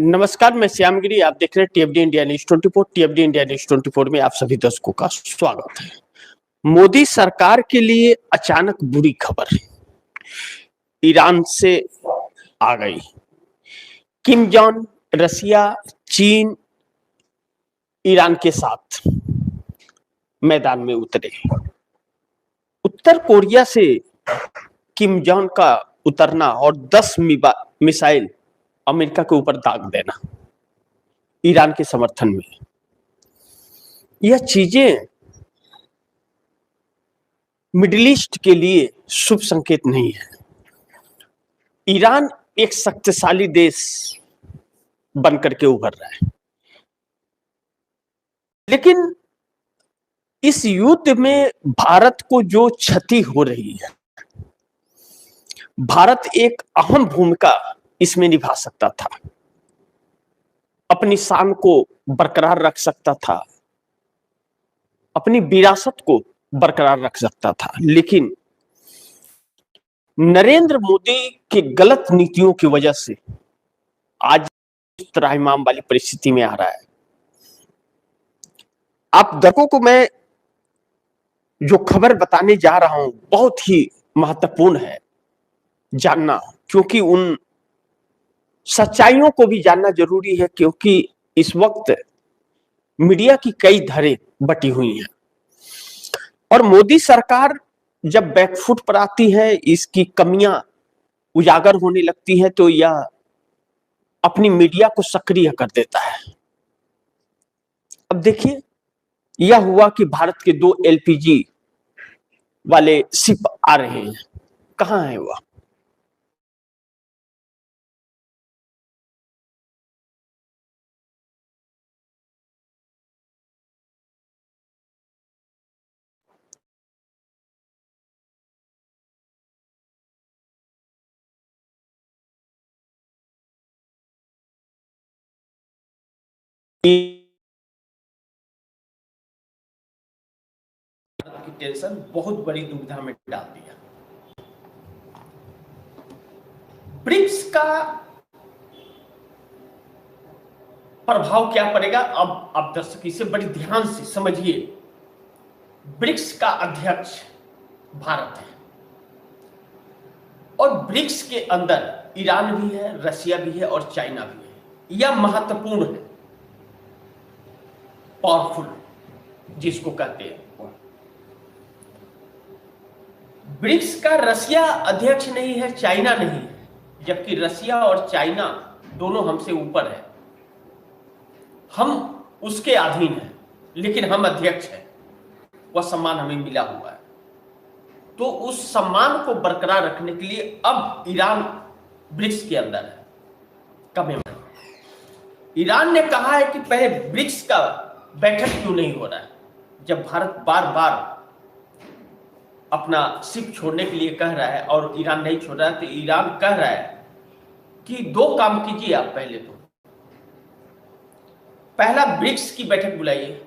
नमस्कार, मैं श्यामगिरी। आप देख रहे हैं टीएफडी इंडिया न्यूज 24। टीएफडी इंडिया न्यूज 24 में आप सभी दर्शकों का स्वागत है। मोदी सरकार के लिए अचानक बुरी खबर ईरान से आ गई। किम जोंग रसिया, चीन, ईरान के साथ मैदान में उतरे। उत्तर कोरिया से किम जोंग का उतरना और 10 मिसाइल अमेरिका के ऊपर दाग देना ईरान के समर्थन में, यह चीजें मिडिल ईस्ट के लिए शुभ संकेत नहीं है। ईरान एक शक्तिशाली देश बनकर के उभर रहा है, लेकिन इस युद्ध में भारत को जो क्षति हो रही है, भारत एक अहम भूमिका इसमें निभा सकता था, अपनी शान को बरकरार रख सकता था, अपनी विरासत को बरकरार रख सकता था, लेकिन नरेंद्र मोदी की गलत नीतियों की वजह से आज इस त्राहिमाम वाली परिस्थिति में आ रहा है। आप दर्शकों को मैं जो खबर बताने जा रहा हूं बहुत ही महत्वपूर्ण है जानना, क्योंकि उन सच्चाइयों को भी जानना जरूरी है, क्योंकि इस वक्त मीडिया की कई धड़ें बटी हुई हैं और मोदी सरकार जब बैकफुट पर आती है, इसकी कमियां उजागर होने लगती है, तो यह अपनी मीडिया को सक्रिय कर देता है। अब देखिए, यह हुआ कि भारत के 2 एलपीजी वाले शिप आ रहे हैं। कहां है वह? की टेंशन बहुत बड़ी दुविधा में डाल दिया। ब्रिक्स का प्रभाव क्या पड़ेगा? अब आप दर्शक इसे बड़ी ध्यान से समझिए। ब्रिक्स का अध्यक्ष भारत है और ब्रिक्स के अंदर ईरान भी है, रसिया भी है और चाइना भी है। यह महत्वपूर्ण है, पावरफुल जिसको कहते हैं। ब्रिक्स का रसिया अध्यक्ष नहीं है, चाइना नहीं है, जबकि रसिया और चाइना दोनों हमसे ऊपर है। हम उसके अधीन हैं, लेकिन हम अध्यक्ष हैं। वह सम्मान हमें मिला हुआ है। तो उस सम्मान को बरकरार रखने के लिए अब ईरान ब्रिक्स के अंदर है। कब ईरान ने कहा है कि पहले ब्रिक्स का बैठक क्यों नहीं हो रहा है? जब भारत बार बार अपना शिप छोड़ने के लिए कह रहा है और ईरान नहीं छोड़ रहा है, तो ईरान कह रहा है कि 2 काम कीजिए आप। पहला ब्रिक्स की बैठक बुलाइए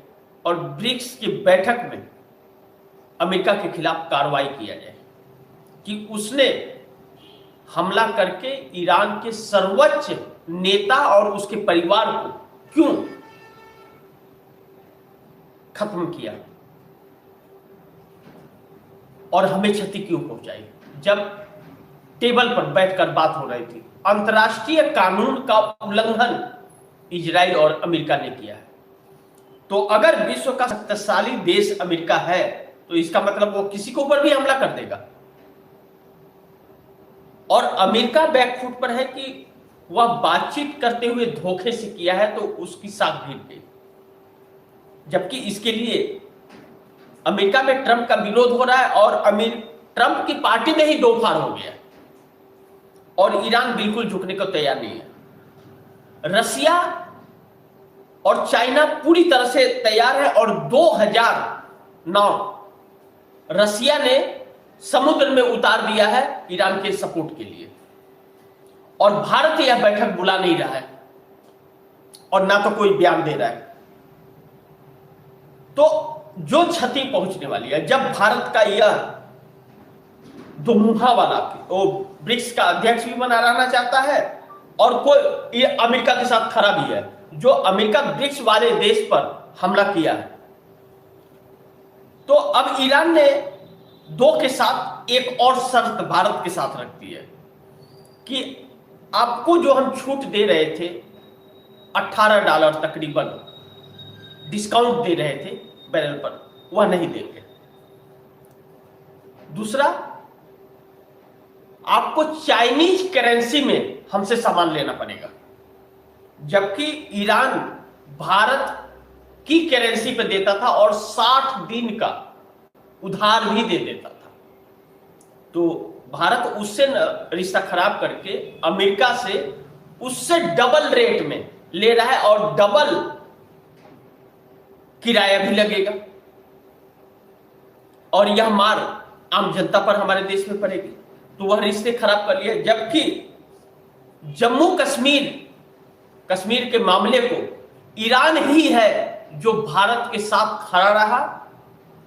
और ब्रिक्स की बैठक में अमेरिका के खिलाफ कार्रवाई किया जाए कि उसने हमला करके ईरान के सर्वोच्च नेता और उसके परिवार को क्यों खत्म किया और हमें क्षति क्यों पहुंचाई। जब टेबल पर बैठकर बात हो रही थी, अंतर्राष्ट्रीय कानून का उल्लंघन इजराइल और अमेरिका ने किया है। तो अगर विश्व का शक्तिशाली देश अमेरिका है, तो इसका मतलब वो किसी के ऊपर भी हमला कर देगा। और अमेरिका बैकफुट पर है कि वह बातचीत करते हुए धोखे से किया है, तो उसकी साख भीग गई। जबकि इसके लिए अमेरिका में ट्रंप का विरोध हो रहा है और ट्रंप की पार्टी में ही 2 फाड़ हो गया और ईरान बिल्कुल झुकने को तैयार नहीं है। रसिया और चाइना पूरी तरह से तैयार है और 2009 रसिया ने समुद्र में उतार दिया है ईरान के सपोर्ट के लिए, और भारत यह बैठक बुला नहीं रहा है और ना तो कोई बयान दे रहा है। तो जो क्षति पहुंचने वाली है, जब भारत का यह दुमुहा वाला वो ब्रिक्स का अध्यक्ष भी बना रहना चाहता है और कोई ये अमेरिका के साथ खड़ा भी है। जो अमेरिका ब्रिक्स वाले देश पर हमला किया है, तो अब ईरान ने 2 के साथ एक और शर्त भारत के साथ रख दी है कि आपको जो हम छूट दे रहे थे $18 तकरीबन डिस्काउंट दे रहे थे बैरल पर, वह नहीं देंगे। दूसरा, आपको चाइनीज करेंसी में हमसे सामान लेना पड़ेगा, जबकि ईरान भारत की करेंसी पे देता था और 60 दिन का उधार भी दे देता था। तो भारत उससे रिश्ता खराब करके अमेरिका से उससे डबल रेट में ले रहा है और डबल किराया भी लगेगा, और यह मार आम जनता पर हमारे देश में पड़ेगी। तो वह रिश्ते खराब कर लिए। जबकि जम्मू कश्मीर के मामले को ईरान ही है जो भारत के साथ खड़ा रहा,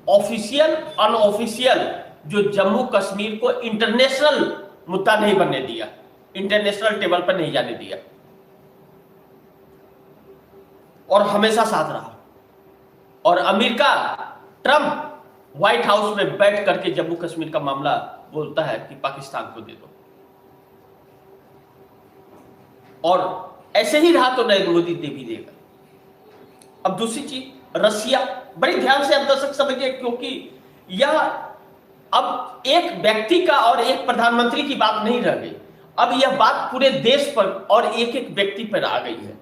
ऑफिशियल अनऑफिशियल, जो जम्मू कश्मीर को इंटरनेशनल मुद्दा नहीं बनने दिया, इंटरनेशनल टेबल पर नहीं जाने दिया, और हमेशा साथ रहा। और अमेरिका, ट्रंप व्हाइट हाउस में बैठ करके जम्मू कश्मीर का मामला बोलता है कि पाकिस्तान को दे दो, और ऐसे ही रहा तो नरेंद्र मोदी दे भी देगा। अब दूसरी चीज, रसिया, बड़ी ध्यान से आप दर्शक समझिए, क्योंकि यह अब एक व्यक्ति का और एक प्रधानमंत्री की बात नहीं रह गई, अब यह बात पूरे देश पर और एक एक व्यक्ति पर आ गई है।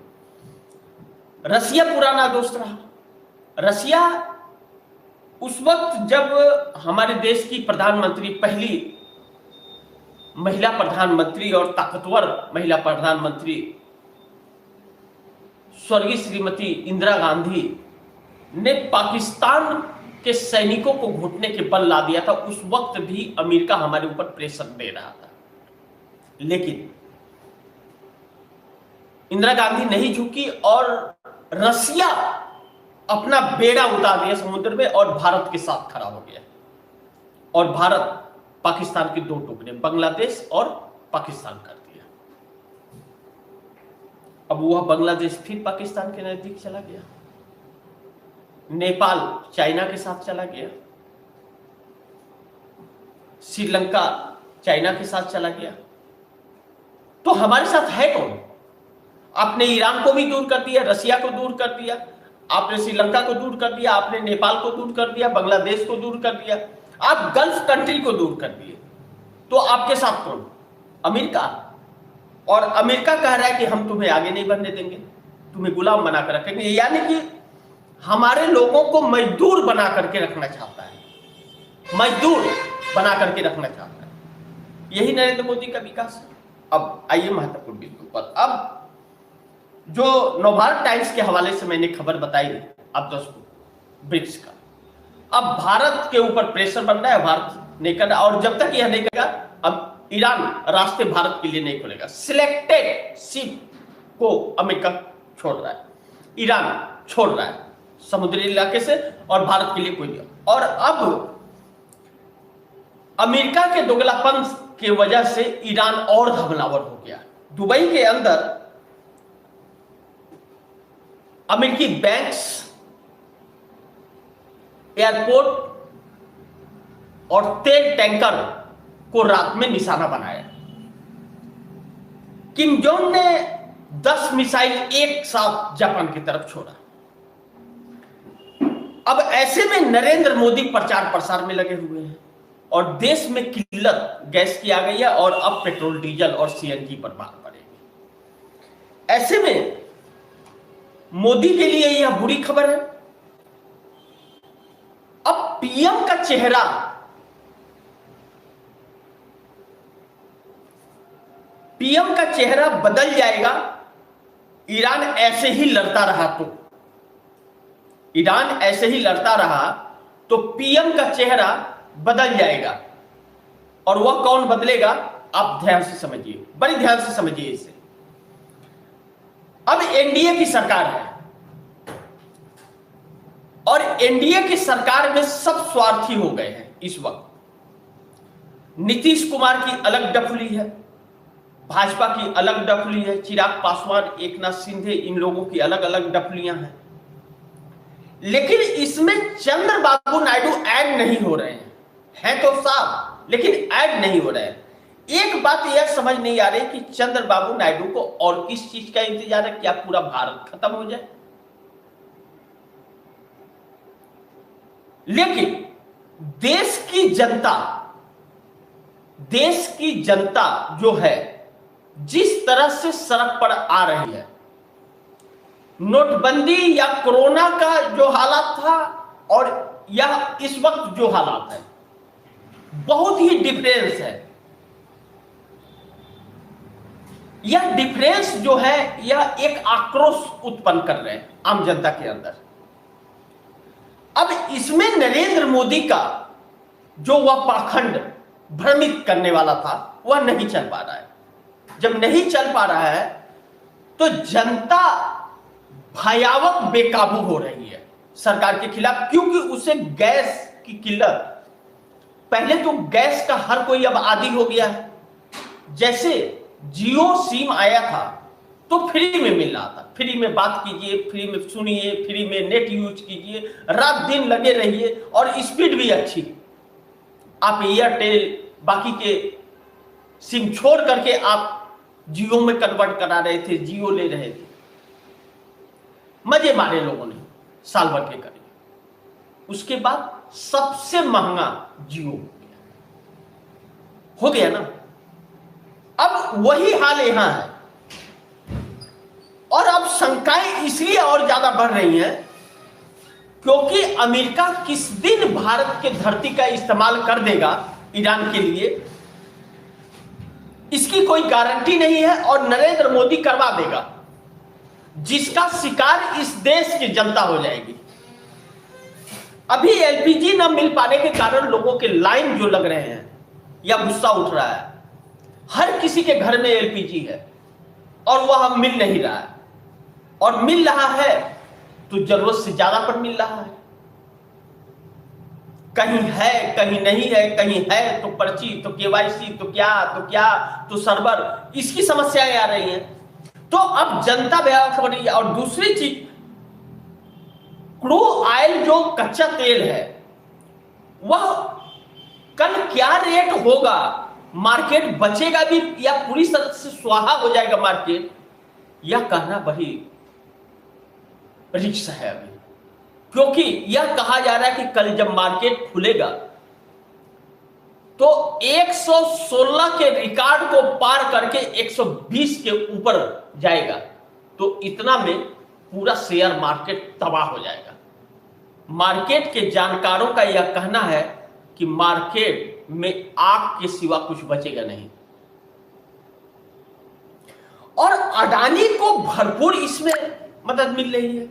रसिया पुराना दोस्त रहा। रसिया उस वक्त जब हमारे देश की प्रधानमंत्री, पहली महिला प्रधानमंत्री और ताकतवर महिला प्रधानमंत्री स्वर्गीय श्रीमती इंदिरा गांधी ने पाकिस्तान के सैनिकों को घुटने के बल ला दिया था, उस वक्त भी अमेरिका हमारे ऊपर प्रेशर दे रहा था, लेकिन इंदिरा गांधी नहीं झुकी और रसिया अपना बेड़ा उतार दिया समुद्र में और भारत के साथ खड़ा हो गया। और भारत पाकिस्तान के 2 टुकड़े, बांग्लादेश और पाकिस्तान कर दिया। अब वह बांग्लादेश फिर पाकिस्तान के नजदीक चला गया, नेपाल चाइना के साथ चला गया, श्रीलंका चाइना के साथ चला गया। तो हमारे साथ है कौन? आपने ईरान को भी दूर कर दिया, रसिया को दूर कर दिया, आपने श्रीलंका को दूर कर दिया, आपने नेपाल को दूर कर दिया, बांग्लादेश को दूर कर दिया, आप गल्फ कंट्री को दूर कर दिए। तो आपके साथ कौन? अमेरिका। और अमेरिका कह रहा है कि हम तुम्हें आगे नहीं बढ़ने देंगे, तुम्हें गुलाम बना कर रखेंगे, यानी कि हमारे लोगों को मजदूर बना करके रखना चाहता है, मजदूर बना करके रखना चाहता है। यही नरेंद्र मोदी का विकास है। अब आइए महत्वपूर्ण बिंदु पर। अब जो नवभारत टाइम्स के हवाले से मैंने खबर बताई आप दोस्तों, ब्रिक्स का, अब भारत के ऊपर प्रेशर बन रहा है, भारत नहीं कर रहा, और जब तक यह नहीं करेगा, अब ईरान रास्ते भारत के लिए नहीं खोलेगा। सिलेक्टेड शिप को अमेरिका छोड़ रहा है, ईरान छोड़ रहा है समुद्री इलाके से, और भारत के लिए कोई नहीं। और अब अमेरिका के दोगलापन की वजह से ईरान और हमलावर हो गया। दुबई के अंदर अमेरिकी बैंक्स, एयरपोर्ट और तेल टैंकर को रात में निशाना बनाया। किम जोंग ने 10 मिसाइल एक साथ जापान की तरफ छोड़ा। अब ऐसे में नरेंद्र मोदी प्रचार प्रसार में लगे हुए हैं और देश में किल्लत गैस की आ गई है और अब पेट्रोल, डीजल और सीएनजी पर मार पड़ेगी। ऐसे में मोदी के लिए यह बुरी खबर है। अब पीएम का चेहरा बदल जाएगा, ईरान ऐसे ही लड़ता रहा तो। ईरान ऐसे ही लड़ता रहा तो पीएम का चेहरा बदल जाएगा। और वह कौन बदलेगा? आप ध्यान से समझिए, बड़ी ध्यान से समझिए इसे। अब एनडीए की सरकार है और एनडीए की सरकार में सब स्वार्थी हो गए हैं इस वक्त। नीतीश कुमार की अलग डफली है, भाजपा की अलग डफली है, चिराग पासवान, एकनाथ शिंदे, इन लोगों की अलग अलग डफलियां हैं। लेकिन इसमें चंद्रबाबू नायडू ऐड नहीं हो रहे हैं तो साफ, लेकिन ऐड नहीं हो रहे हैं। एक बात यह समझ नहीं आ रही कि चंद्रबाबू नायडू को और किस चीज का इंतजार है? क्या पूरा भारत खत्म हो जाए? लेकिन देश की जनता जो है, जिस तरह से सड़क पर आ रही है, नोटबंदी या कोरोना का जो हालात था और यह इस वक्त जो हालात है, बहुत ही डिफरेंस है। यह डिफरेंस जो है, यह एक आक्रोश उत्पन्न कर रहे हैं आम जनता के अंदर। अब इसमें नरेंद्र मोदी का जो वह पाखंड भ्रमित करने वाला था, वह नहीं चल पा रहा है। जब नहीं चल पा रहा है तो जनता भयावह बेकाबू हो रही है सरकार के खिलाफ, क्योंकि उसे गैस की किल्लत, पहले तो गैस का हर कोई अब आदी हो गया है। जैसे जियो सिम आया था तो फ्री में मिल रहा था, फ्री में बात कीजिए, फ्री में सुनिए, फ्री में नेट यूज कीजिए, रात दिन लगे रहिए, और स्पीड भी अच्छी। आप एयरटेल बाकी के सिम छोड़ करके आप जियो में कन्वर्ट करा रहे थे, जियो ले रहे थे, मजे मारे लोगों ने साल भर के करीब। उसके बाद सबसे महंगा जियो हो गया ना। अब वही हाल यहां है, और अब शंकाएं इसलिए और ज्यादा बढ़ रही हैं क्योंकि अमेरिका किस दिन भारत के धरती का इस्तेमाल कर देगा ईरान के लिए, इसकी कोई गारंटी नहीं है, और नरेंद्र मोदी करवा देगा, जिसका शिकार इस देश की जनता हो जाएगी। अभी एलपीजी न मिल पाने के कारण लोगों के लाइन जो लग रहे हैं, या गुस्सा उठ रहा है। हर किसी के घर में एलपीजी है और वह मिल नहीं रहा है, और मिल रहा है तो जरूरत से ज्यादा पर मिल रहा है। कहीं है, कहीं नहीं है, कहीं है तो पर्ची, तो केवाईसी, तो क्या तो सर्वर, इसकी समस्याएं आ रही हैं। तो अब जनता बेहाल हो रही है। और दूसरी चीज, क्रूड ऑयल जो कच्चा तेल है, वह कल क्या रेट होगा, मार्केट बचेगा भी या पूरी तरह से स्वाहा हो जाएगा मार्केट, यह कहना बड़ी रिस्क है अभी। क्योंकि यह कहा जा रहा है कि कल जब मार्केट खुलेगा तो 116 के रिकॉर्ड को पार करके 120 के ऊपर जाएगा, तो इतना में पूरा शेयर मार्केट तबाह हो जाएगा। मार्केट के जानकारों का यह कहना है कि मार्केट में आग के सिवा कुछ बचेगा नहीं, और अडानी को भरपूर इसमें मदद मिल रही है।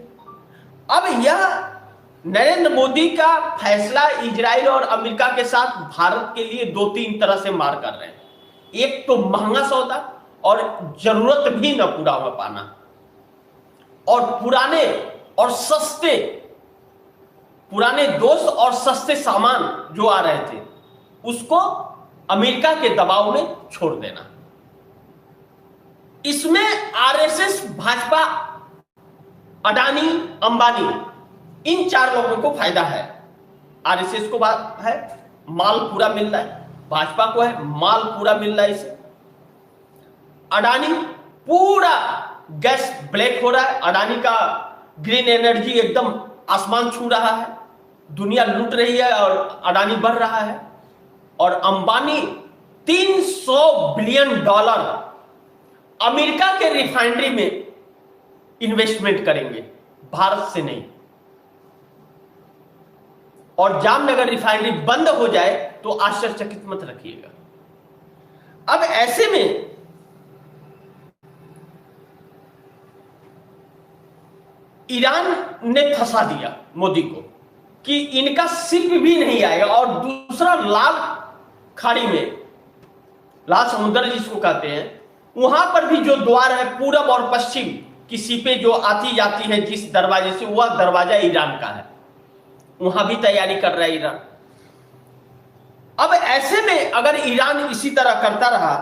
अब यह नरेंद्र मोदी का फैसला इजराइल और अमेरिका के साथ भारत के लिए 2-3 तरह से मार कर रहे हैं। एक तो महंगा सौदा और जरूरत भी न पूरा हो पाना, और पुराने दोस्त और सस्ते सामान जो आ रहे थे उसको अमेरिका के दबाव में छोड़ देना। इसमें आरएसएस, भाजपा, अडानी, अंबानी, इन 4 लोगों को फायदा है। आरएसएस को बात है, माल पूरा मिल रहा है, भाजपा को है, माल पूरा मिल रहा है इसे, अडानी पूरा गैस ब्लैक हो रहा है, अडानी का ग्रीन एनर्जी एकदम आसमान छू रहा है, दुनिया लूट रही है और अडानी बढ़ रहा है। और अंबानी $300 बिलियन अमेरिका के रिफाइनरी में इन्वेस्टमेंट करेंगे, भारत से नहीं। और जामनगर रिफाइनरी बंद हो जाए तो आश्चर्यचकित मत रखिएगा। अब ऐसे में ईरान ने फंसा दिया मोदी को कि इनका शिप भी नहीं आएगा, और दूसरा लाल खाड़ी में, लाल समुद्र जिसको कहते हैं, वहां पर भी जो द्वार है पूरब और पश्चिम की शिपें जो आती जाती हैं जिस दरवाजे से, वह दरवाजा ईरान का है, वहां भी तैयारी कर रहा है ईरान। अब ऐसे में अगर ईरान इसी तरह करता रहा,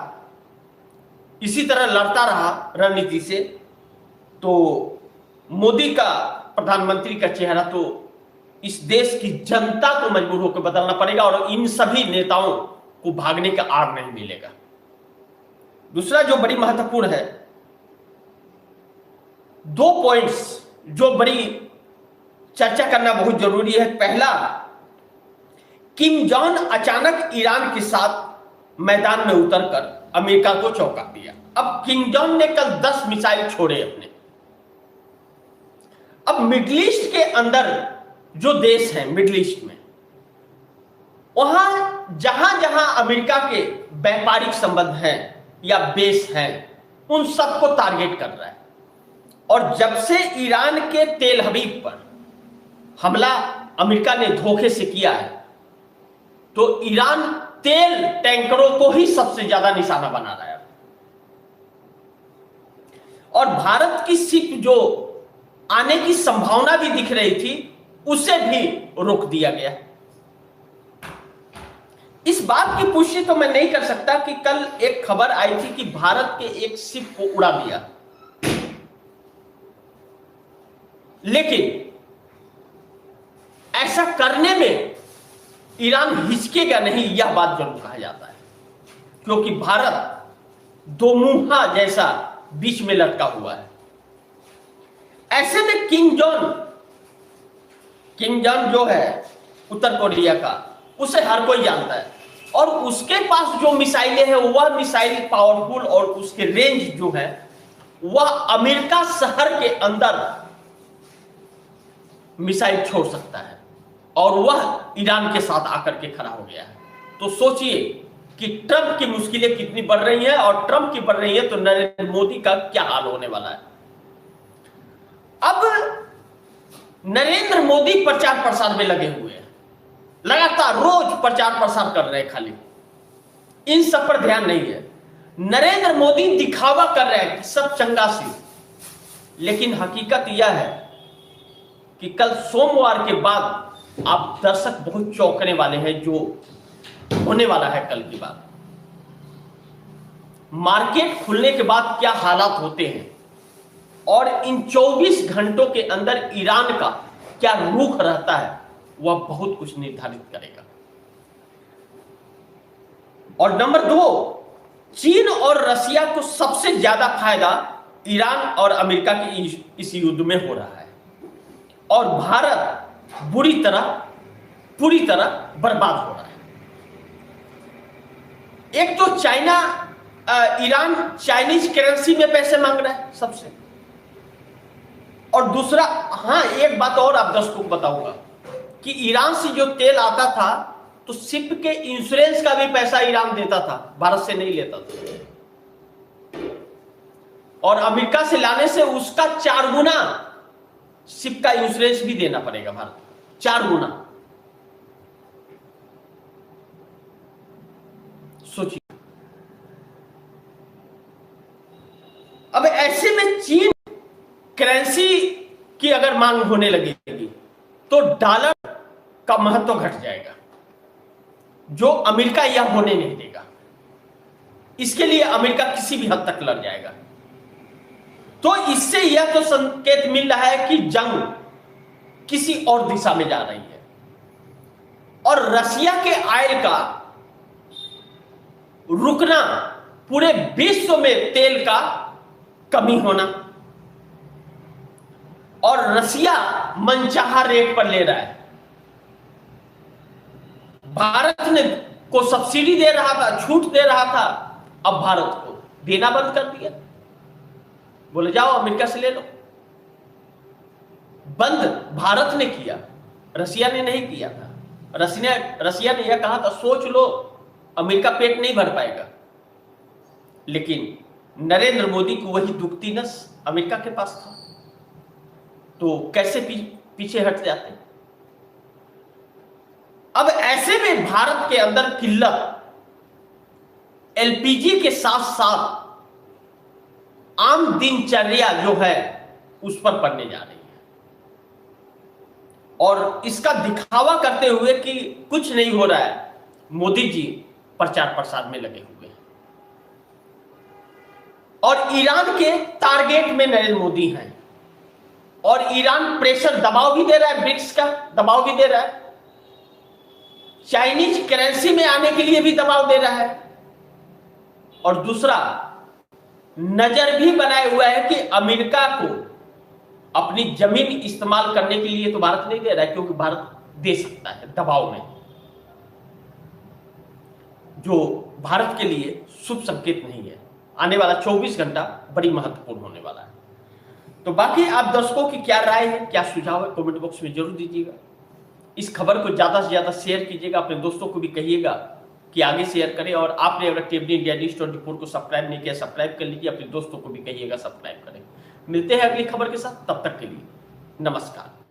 इसी तरह लड़ता रहा रणनीति से, तो मोदी का प्रधानमंत्री का चेहरा तो इस देश की जनता को मजबूर होकर बदलना पड़ेगा और इन सभी नेताओं को भागने का आड़ नहीं मिलेगा। दूसरा जो बड़ी महत्वपूर्ण है, 2 पॉइंट्स जो बड़ी चर्चा करना बहुत जरूरी है। पहला, किम जोंग अचानक ईरान के साथ मैदान में उतरकर अमेरिका को चौंका दिया। अब किम जोंग ने कल 10 मिसाइल छोड़े अपने। अब मिडिल ईस्ट के अंदर जो देश है, मिडिल ईस्ट में, वहां जहां जहां अमेरिका के व्यापारिक संबंध हैं या बेस हैं, उन सबको टारगेट कर रहा है। और जब से ईरान के तेल अवीव पर हमला अमेरिका ने धोखे से किया है, तो ईरान तेल टैंकरों को ही सबसे ज्यादा निशाना बना रहा है। और भारत की शिप जो आने की संभावना भी दिख रही थी, उसे भी रोक दिया गया। इस बात की पुष्टि तो मैं नहीं कर सकता कि कल एक खबर आई थी कि भारत के एक शिप को उड़ा दिया, लेकिन ऐसा करने में ईरान हिचकेगा नहीं, यह बात जरूर कहा जाता है, क्योंकि भारत दो मुंहा जैसा बीच में लटका हुआ है। ऐसे में किम जोंग जो है उत्तर कोरिया का, उसे हर कोई जानता है और उसके पास जो मिसाइलें हैं वह मिसाइल पावरफुल और उसके रेंज जो है वह अमेरिका शहर के अंदर मिसाइल छोड़ सकता है और वह ईरान के साथ आकर के खड़ा हो गया है। तो सोचिए कि ट्रंप की मुश्किलें कितनी बढ़ रही हैं, और ट्रंप की बढ़ रही है तो नरेंद्र मोदी का क्या हाल होने वाला है। अब नरेंद्र मोदी प्रचार प्रसार में लगे हुए हैं, लगातार रोज प्रचार प्रसार कर रहे हैं, खाली इन सब पर ध्यान नहीं है। नरेंद्र मोदी दिखावा कर रहे हैं कि सब चंगा सी, लेकिन हकीकत यह है कि कल सोमवार के बाद आप दर्शक बहुत चौंकने वाले हैं जो होने वाला है कल की बात। मार्केट खुलने के बाद क्या हालात होते हैं और इन 24 घंटों के अंदर ईरान का क्या रुख रहता है, वह बहुत कुछ निर्धारित करेगा। और नंबर 2, चीन और रशिया को सबसे ज्यादा फायदा ईरान और अमेरिका के इस युद्ध में हो रहा है और भारत पूरी तरह बर्बाद हो रहा है। एक तो ईरान चाइनीज करेंसी में पैसे मांग रहा है सबसे, और दूसरा, हां एक बात और आप दर्शकों को बताऊंगा कि ईरान से जो तेल आता था तो शिप के इंश्योरेंस का भी पैसा ईरान देता था, भारत से नहीं लेता था। और अमेरिका से लाने से उसका 4 गुना शिप का इंश्योरेंस भी देना पड़ेगा भारत, 4 गुना। सोचिए। अब ऐसे में चीन करेंसी की अगर मांग होने लगेगी तो डॉलर का महत्व घट जाएगा, जो अमेरिका यह होने नहीं देगा। इसके लिए अमेरिका किसी भी हद तक लड़ जाएगा। तो इससे यह तो संकेत मिल रहा है कि जंग किसी और दिशा में जा रही है और रशिया के आयल का रुकना, पूरे विश्व में तेल का कमी होना, और रशिया मनचाहा रेट पर ले रहा है। भारत को सब्सिडी दे रहा था, छूट दे रहा था, अब भारत को देना बंद कर दिया, बोले जाओ अमेरिका से ले लो। बंद भारत ने किया, रशिया ने नहीं किया था। रशिया ने यह कहा था सोच लो, अमेरिका पेट नहीं भर पाएगा। लेकिन नरेंद्र मोदी को वही दुखती नस अमेरिका के पास था, तो कैसे पीछे हट जाते। अब ऐसे में भारत के अंदर किल्लत एलपीजी के साथ साथ आम दिनचर्या जो है उस पर पड़ने जा रही है, और इसका दिखावा करते हुए कि कुछ नहीं हो रहा है, मोदी जी प्रचार प्रसार में लगे हुए हैं। और ईरान के टारगेट में नरेंद्र मोदी हैं और ईरान प्रेशर दबाव भी दे रहा है, ब्रिक्स का दबाव भी दे रहा है, चाइनीज करेंसी में आने के लिए भी दबाव दे रहा है। और दूसरा नजर भी बनाए हुआ है कि अमेरिका को अपनी जमीन इस्तेमाल करने के लिए तो भारत नहीं दे रहा है, क्योंकि भारत दे सकता है दबाव में, जो भारत के लिए शुभ संकेत नहीं है। आने वाला 24 घंटा बड़ी महत्वपूर्ण होने वाला है। तो बाकी आप दर्शकों की क्या राय है, क्या सुझाव है, कमेंट बॉक्स में जरूर दीजिएगा। इस खबर को ज्यादा से ज्यादा शेयर कीजिएगा, अपने दोस्तों को भी कहिएगा कि आगे शेयर करें। और आपने अगर टीवी इंडिया न्यूज़ 24 को सब्सक्राइब नहीं किया, सब्सक्राइब कर लीजिए, अपने दोस्तों को भी कहिएगा सब्सक्राइब करें। मिलते हैं अगली खबर के साथ, तब तक के लिए नमस्कार।